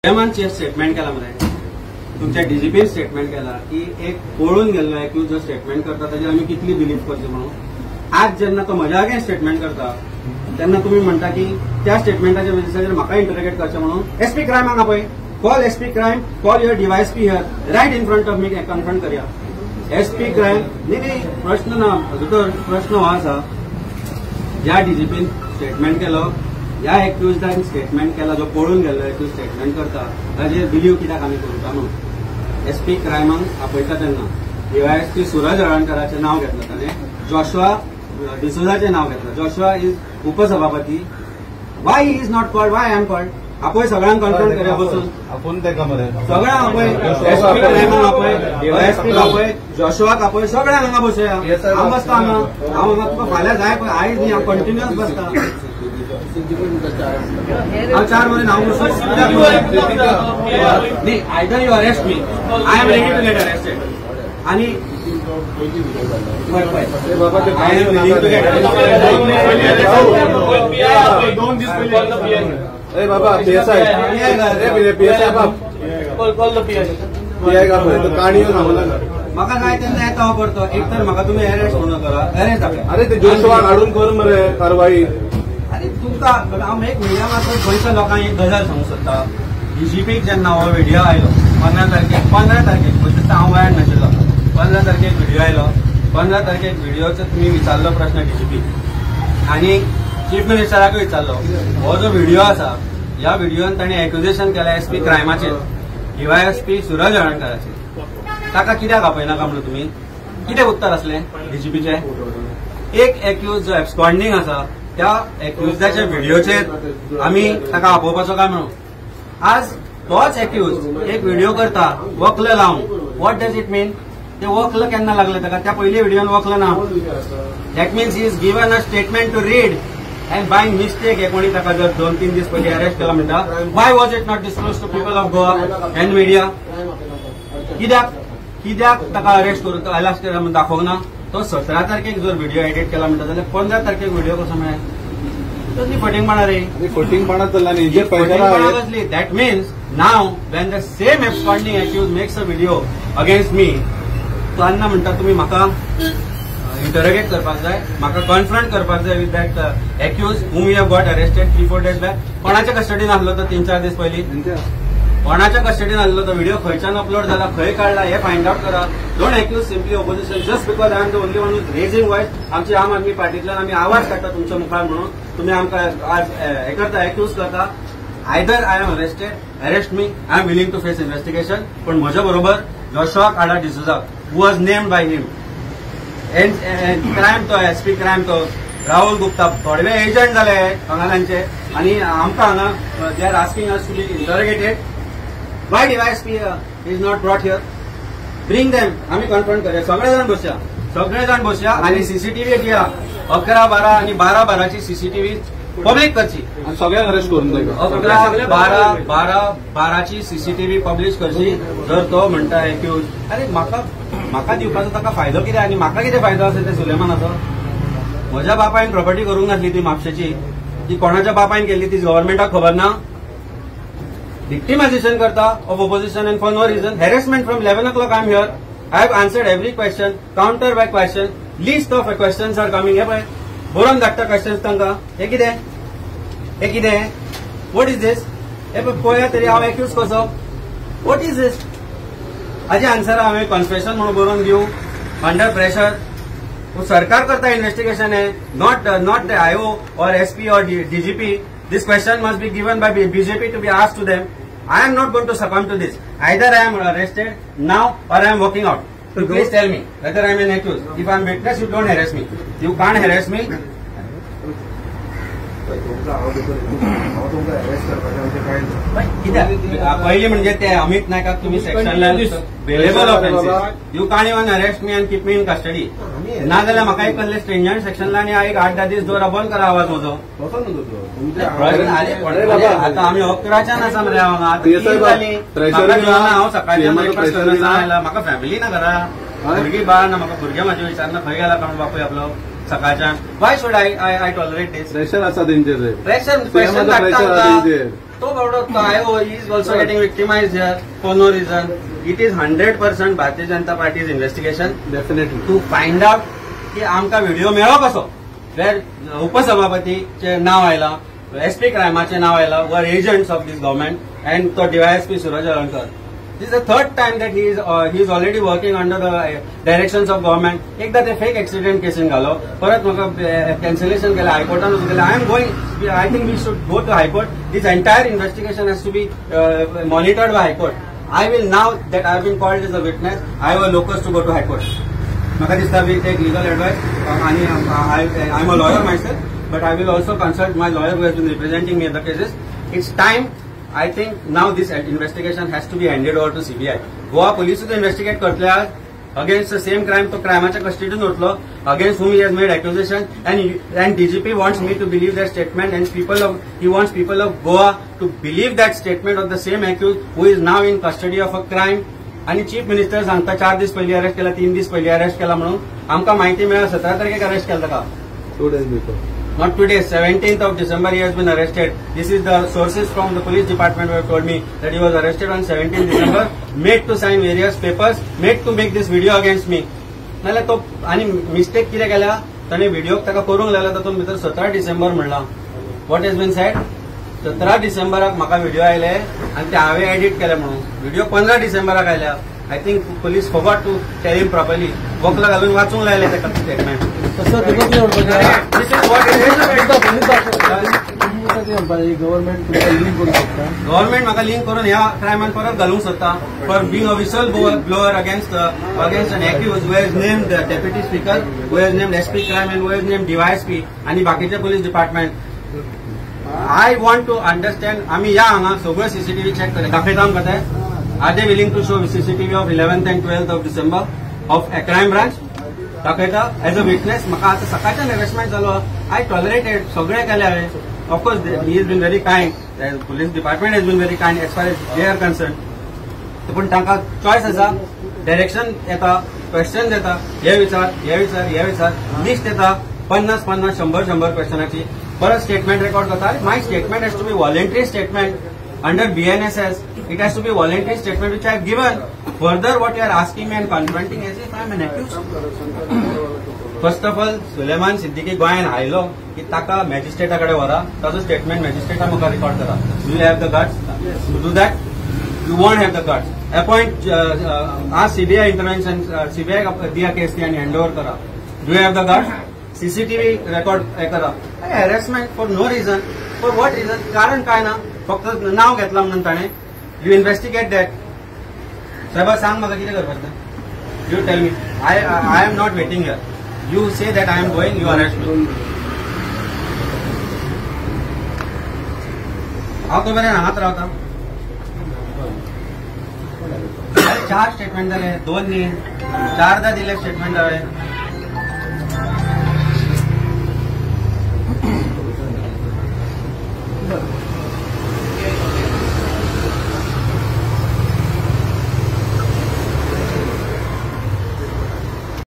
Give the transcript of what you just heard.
सुलेमानचे statement केला मरे तुमच्या डीजीपीन स्टेटमेंट केला की एक पळून गेल्लो एक्यूज जो स्टेटमेंट करता ताजेर आमी कितली बिलीव करची म्हणून आज जेन्ना तो म्हज्या अगेन्स्ट स्टेटमेंट करता तेन्ना तुम्ही म्हणता की त्या स्टेटमेंटाच्या बेसिसाचेर म्हाका इंटरोगेट करचें म्हणून एसपी क्रायम हांगा पळय call SP crime call your DYSP here right in front of me confront करया एसपी क्रायम नाही प्रश्न ना प्रश्न हो आसा ज्या डीजीपीन स्टेटमेंट केलो ह्या एक्युजान स्टेटमेंट केला जो पळून गेल्लो एक्यूज स्टेटमेंट करता ताजेर बिलीव कित्याक आमी करता म्हणून एसपी क्रायमांक आपयता तेन्ना डीवायएसपी सूरज हळर्णकाराचें नांव घेतलें ताणें जोशुआ डिसोजाचें नांव घेतलें जोशुआ इज उपसभापती why he is not called why I am called आपय सगळ्यांक कन्फ्रंट करया बसून आपूण तेका मरे सगळ्यांक आपय एसपी क्रायमांक आपय डीवायएसपीक आपय जोशुआक आपय सगळ्यांक हांगा बसया हांव बसता हांगा हांव हांगा तुका फाल्यां जाय पळय आयज न्ही हांव कंटिन्युअस बसता हांव 4 म्हयने हांव न्ही either you arrest me I am ready to get arrested आनी I am ready to get अरे बाबा पीएसआय पीएसआय बाप पीआय का पळय तो काणी येवन हांगा म्हाका जाय तेन्ना येता हो परतो एक तर म्हाका तुमी अरेस्ट म्हणून करा अरेस्ट दाखया अरे ते जोशुआक हाडून कर मरे कारवाई अरे तुमकां हांव एक मिडियमाचो गोंयच्या लोकांक एक गजाल सांगूंक सोदता डीजीपीक जेन्ना हो व्हिडिओ आयलो 15 तारखेक पळय हांव गोंयांत नाशिल्लो 15 तारखेक व्हिडिओ आयलो 15 तारखेक व्हिडिओचो तुमी विचारलो प्रश्न डीजीपीक आनी चीफ मिनिस्टराकूय विचारलो हो जो व्हिडिओ आसा ह्या व्हिडिओन ताणें एक्युजेशन केला एसपी क्रायमाचेर डीवायएसपी सूरज हळर्णकाराचेर ताका कित्याक आपयनाका म्हणून तुमी कितें उत्तर आसलें डीजीपीचें एक एक्यूज जो एब्सकॉन्डिंग आसा त्या एक्युजाच्या व्हिडिओचेर आमी ताका आपोवपाचो काय म्हणून आज तोच एक्यूज एक व्हिडिओ करता वक्ल लावन वॉट डज इट मीन ते वक्ल केन्ना लागले ताका त्या पयली व्हिडिओन वक्ल ना that means he is given a statement to read and by mistake हे कोणी ताका जर 2-3 दीस पयलीं अरेस्ट केला म्हणटा why was it not disclose to people of Goa and media कित्याक ताका अरेस्ट करून लास्ट म्हणून दाखोवंक ना तो 17 तारखेक जर व्हिडिओ एडिट केला म्हणटा जाल्यार 15 तारखेक व्हिडिओ कसो मेळ्ळा तसली फटिंगपणां रे फटिंगपणां चल्ला न्ही जे फटिंगपणां कसली that means now when the same absconding accused makes a video against me तो अन्ना म्हणटा तुमी म्हाका इंटरोगेट करपाक जाय म्हाका कन्फ्रंट करपाक जाय with that accuse whom you have got arrested 3-4 days back कोणाच्या कस्टडीन आसलो तो 3-4 दीस पयलीं कोणाच्या कस्टडीन आसलो तो व्हिडिओ खंयच्यान अपलोड जाला खंय काढला हे फायंड आउट करा don't accuse simply opposition just because I am the only one who's raising voice आमची आम आदमी पार्टींतल्यान आमी आवाज काडटा तुमच्या मुखार म्हणून तुमी आमकां हे करता एक्यूज करता either I am arrest me I am willing to face investigation पण म्हज्या बरोबर जोशुआ काडा D'Souza who was named by him crime तो एसपी क्रायम तो राहुल गुप्ता थोडे वेळ एजंट जाले हांगाल्यांचे आनी आमकां हांगा they are asking us to be interrogated why DYSP is not brought here bring them आम्ही कन्फ्रंट करूया सगळे जाण बसया आणि सीसीटीव्ही घ्या 11-12 आणि 12-12ची सीसीटीव्ही पब्लिक करची सगळ्यांक अरेस्ट करून 11-12ची सीसीटीव्ही पब्लिश करची जर तो म्हणटा एक्यूज अरे म्हाका दिवपाचो ताका फायदो कितें आनी म्हाका कितें फायदो आसा ते सुलेमानाचो म्हज्या बापायन प्रॉपर्टी करूंक नासली ती म्हापशेची ती कोणाच्या बापायन केल्ली ती गव्हर्नमेंटाक खबर ना Victimization karta of opposition and for no reason. Harassment from 11 o'clock I am here. I have answered every question. Counter by question. List of questions are coming. Hey, boron dakta questions tanga. Hey kide? What is this? Hey, poya teri awa accuse koso. What is this? Aje answer hame confession म्हणून boron दियो. Under pressure. वो सरकार करता investigation है. Not the IO or SP or DGP. This question must be given by BJP to be asked to them. I am not going to succumb to this. Either I am arrested now or I am walking out. So please tell me whether I am an accused. If I am witness, you don't harass me. You can't harass me. पहिले म्हणजे ते अमित नायकाक तुम्ही सेक्शनला bailable offences you can't even arrest me and keep me in custody ना जाल्यार म्हाका एक कसले स्ट्रेंजर सेक्शनला आनी एक 8-10 दीस दवरा बंद करा आवाज म्हजो आता आम्ही 11च्यान आसा मरे हांगा हांव सकाळच्यान ब्रेकफास्ट करना आयला म्हाका फॅमिली ना घरा भुरगीं बाळ ना म्हाका भुरगे म्हाजे विचारना खंय गेला कोण बापूय आपलो सकाळच्यान why should I tolerate this pressure आसा तेंचेर प्रेशर तो बाबडो IO is also getting victimized here for no reason. It is 100% Bharatiya Janata party's investigation definitely to find out की आमकां व्हिडिओ मेळ्ळो कसो, वेर उपसभापतीचे नाव आयला, SP क्रायमाचे नाव आयला, वर agents of this government and तो DYSP Suraj Alankar. This is the third time that he is already working under the directions of government. एकदा ते फेक एक्सिडेंट केसीन घालो, परत म्हाका कॅन्सलेशन केलें, हायकोर्टान वचून केलें. I am going, I think we should go to High Court. This entire investigation has to be monitored by High Court. I will, now that I have been called as a witness, I have a locus to go to High Court. म्हाका दिसता we take legal advice, आणि I am a lawyer myself, but I will also consult my lawyer who has been representing me in the cases. It's time. I think now this investigation has to be handed over to CBI. Goa police to investigate करतले against the same crime, तो क्रायमाच्या कस्टडीन उरलो, against whom he has made accusation, and DGP wants me to believe that statement, and he wants people of Goa to believe that statement of the same accused who is now in custody of a crime. आणि chief minister सांगता 4 दीस पयलीं arrest केला, 3 दीस पयलीं arrest केला म्हणून. आमकां माहिती मेळ्ळा 17 तारखेक अरेस्ट केला ताका. 2 days before. Not today, 17th of December he has been arrested. This is the sources from the police department who have told me that he was arrested on 17th December, made to sign various papers, made to make this video against me. नाल्यार तो आनी mistake कितें केल्या, ताणें video ताका करूंक लायला, तातूंत भितर 17 डिसेंबर म्हणला. What has been sed? 17 डिसेंबराक म्हाका व्हिडिओ आयले आनी ते हांवें एडिट केले म्हणून. व्हिडिओ 15 डिसेंबराक आयल्या. I think police forgot to tell him properly. वकला घालून वाचूंक लायले ताका स्टेटमेंट. तसं this is what it government link करू शकता. गव्हर्नमेंट म्हाका लिंक करून ह्या क्रायमान परत घालूंक सोदता for being a whistle blower against an accuse who has named deputy speaker, who has named SP crime and who has named DYSP आणि बाकीचे police department. I want to understand. आम्ही या हांगा सगळ्यो CCTV चेक करता, दाखयता आमकां ते. Are they willing to show CCTV of 11th and 12th of December of crime branch? दाखयता एज अ विटनेस. म्हाका आतां सकाळच्यान हॅरेसमेंट जालो. आय टॉलरेटेड, सगळें केलें हांवें. Of course he is been very kind, police department has been very kind as far as they are concern. पूण तांकां चॉयस आसा, डायरेक्शन येता, क्वेश्चन येता, हे विचार, हे विचार, हे विचार, लिस्ट येता 50-50, 100-100 क्वेश्चनाची. परत स्टेटमेंट रेकॉर्ड करता. My statement has to be voluntary statement under BNSS. It has to be voluntary statement which I have given. Further, what you are asking me and confronting as if I am an accused. First of all, Suleiman Siddiqui गोंयान आयलो की ताका मॅजिस्ट्रेटा कडेन व्हरा, ताजो statement मॅजिस्ट्रेटा मुखार record करा. Do you have the guts to do that? You won't have the guts. Appoint ask CBI intervention, CBI Diya case ती आणि हँड ओव्हर करा. Do you have the guts? CCTV record करा. Harassment for no reason. For what reason? कारण काय ना, फक्त नाव घेतला म्हणून ताणें. You investigate that. साहेबा सांग म्हाका कितें करपाचें. You tell me. I am not waiting here. You say that I am going, you arrest me. हांव तो बरें हांगाच रावता. 4 स्टेटमेंट जाले, 2 न्ही, 4दा दिले स्टेटमेंट हांवें.